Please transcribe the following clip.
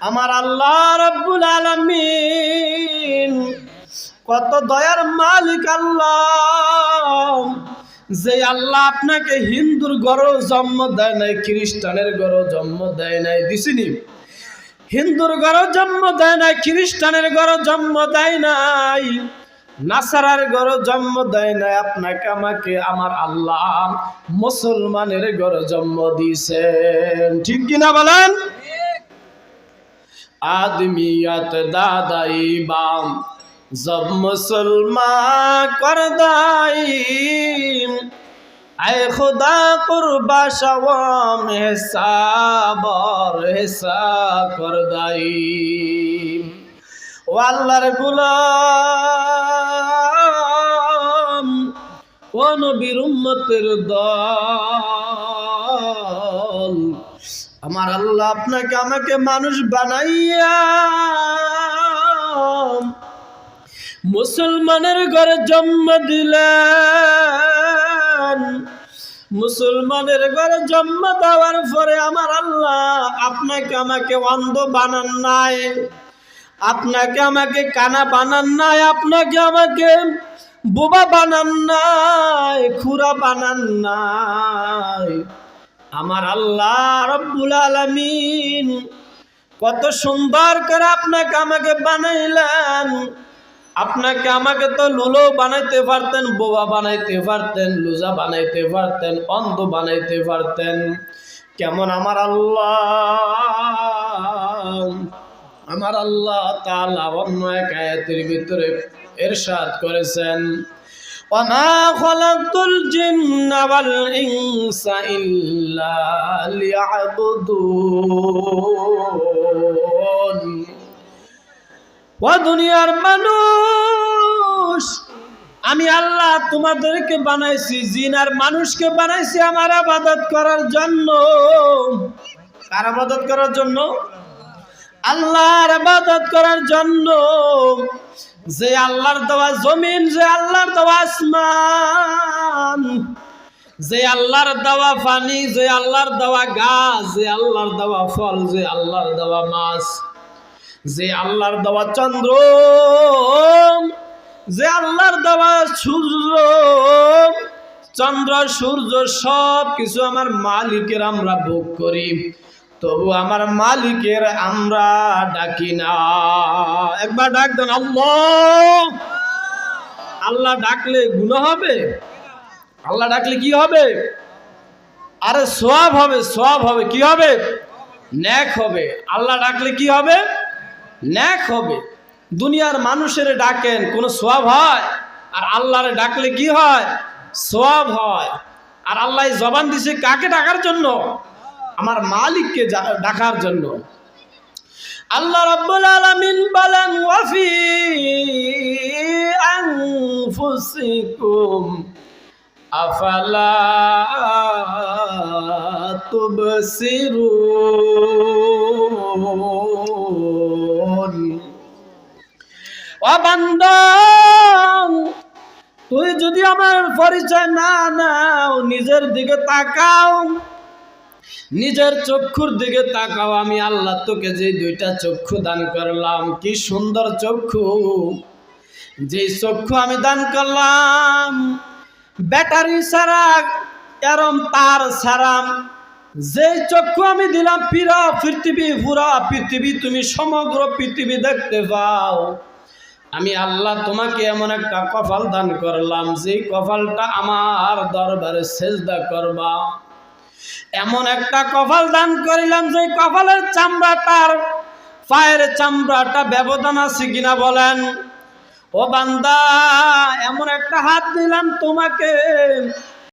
আমার আল্লাহ রাব্বুল আলামিন কত দয়ার মালিক আল্লাহ, যে আল্লাহ আপনাকে হিন্দুর ঘরেও জন্ম দেয় নাই, খ্রিস্টানের ঘরেও জন্ম দেয় নাই, দিছিনি? হিন্দুর ঘরেও জন্ম দেয় নাই, খ্রিস্টানের ঘরেও জন্ম দেয় নাই, নাসারার ঘরে জন্ম দেয় নাই, আপনাকে আমাকে আমার আল্লাহ মুসলমানের ঘরে জন্ম দিয়েছেন। ঠিক কিনা বলেন? आदमियत दादाई बाम जब मुसलमान कर दाई आए खुदा कुर्बा शवाम हिसाब और हिसा कर दाई ओ अल्लाहर गुलाम ओ नबीर उम्मतेर दल আমার আল্লাহ আপনাকে আমাকে মানুষ বানাইয়া মুসলমানের ঘরে জন্ম দিলেন। মুসলমানের ঘরে জন্ম দেওয়ার পরে আমার আল্লাহ আপনাকে আমাকে অন্ধ বানান নাই, আপনাকে আমাকে কানা বানান নাই, আপনাকে আমাকে বোবা বানান নাই, খুরা বানান নাই। আমার আল্লাহ রাব্বুল আলামিন কত সুন্দর করে আপনাকে আমাকে বানাইলেন। আপনাকে আমাকে তো লুলো বানাইতে পারতেন, বোবা বানাইতে পারতেন, লুজা বানাইতে পারতেন, অন্ধ বানাইতে পারতেন। কেমন আমার আল্লাহ তাআলা অন্য এক আয়াতের ভিতরে ইরশাদ করেছেন, وما خلقت الجن والإنس إلا ليعبدون ও দুনিয়ার মানুষ, আমি আল্লাহ তোমাদেরকে বানাইছি, জিন আর মানুষকে বানাইছি আমার ইবাদত করার জন্য। কার ইবাদত করার জন্য? আল্লাহর ইবাদত করার জন্য। যে আল্লাহর দেওয়া জমিন, যে আল্লাহর দেওয়া আসমান, যে আল্লাহর দেওয়া পানি, যে আল্লাহর দেওয়া গাছ, যে আল্লাহর দেওয়া ফল, যে আল্লাহর দেওয়া মাছ, যে আল্লাহর দেওয়া চন্দ্র, যে আল্লাহর দেওয়া সূর্য, চন্দ্র সূর্য সব কিছু আমার মালিকের আমরা ভোগ করি, তবু আমার মালিকের আমরা ডাকি না। একবার ডাক দেন আল্লাহ। আল্লাহ ডাকলে গুনাহ হবে? আল্লাহ ডাকলে কি হবে? আরে সওয়াব হবে, সওয়াব হবে। কি হবে? নেক হবে। আল্লাহ ডাকলে কি হবে? নেক হবে। দুনিয়ার মানুষের ডাকেন কোনো সওয়াব হয়? আর আল্লাহরে ডাকলে কি হয়? সওয়াব হয়। আর আল্লাহ জবান দিছে কাকে ডাকার জন্য? আমার মালিককে ডাকার জন্য। আল্লাহ রাব্বুল আলামিন বলেন, ওয়াফি আনফুসিকুম আফালা তুবসিরুন। ও বান্দা, তুই যদি আমার পরিচয় না নাও, নিজের দিকে তাকাও, নিজের চক্ষুর দিকে তাকাও। আমি আল্লাহ তোকে যে দুইটা চক্ষু দান করলাম, কি সুন্দর চক্ষু! যে চক্ষু আমি দান করলাম ব্যাটারি ছাড়া, এরম তার ছাড়া, যে চক্ষু আমি দিলাম পুরা পৃথিবী তুমি সমগ্র পৃথিবী দেখতে পাও। আমি আল্লাহ তোমাকে এমন একটা কপাল দান করলাম, যে কপালটা আমার দরবারে সেজদা করবা। এমন একটা কপাল দান করিলাম, যে কপালের চামড়াটার পায়ের চামড়াটা ব্যবধান আছে কিনা বলেন? ও বান্দা, এমন একটা হাত দিলাম তোমাকে,